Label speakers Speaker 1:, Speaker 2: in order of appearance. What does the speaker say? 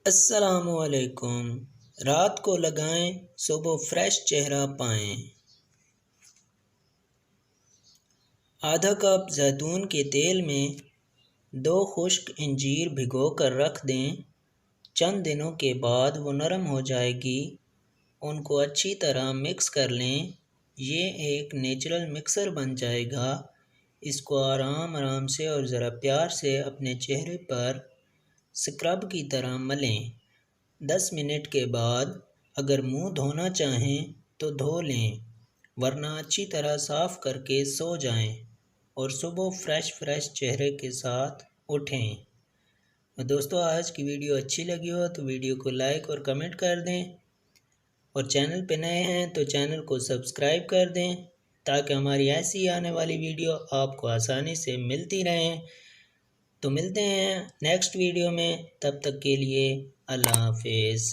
Speaker 1: अस्सलामुअलैकुम। रात को लगाएं, सुबह फ्रेश चेहरा पाएं। आधा कप जैतून के तेल में 2 खुश्क अंजीर भिगो कर रख दें। चंद दिनों के बाद वो नरम हो जाएगी। उनको अच्छी तरह मिक्स कर लें। ये एक नेचुरल मिक्सर बन जाएगा। इसको आराम आराम से और ज़रा प्यार से अपने चेहरे पर स्क्रब की तरह मलें। 10 मिनट के बाद अगर मुंह धोना चाहें तो धो लें, वरना अच्छी तरह साफ़ करके सो जाएं और सुबह फ्रेश चेहरे के साथ उठें। तो दोस्तों, आज की वीडियो अच्छी लगी हो तो वीडियो को लाइक और कमेंट कर दें, और चैनल पे नए हैं तो चैनल को सब्सक्राइब कर दें ताकि हमारी ऐसी आने वाली वीडियो आपको आसानी से मिलती रहें। तो मिलते हैं नेक्स्ट वीडियो में, तब तक के लिए अल्लाह हाफिज़।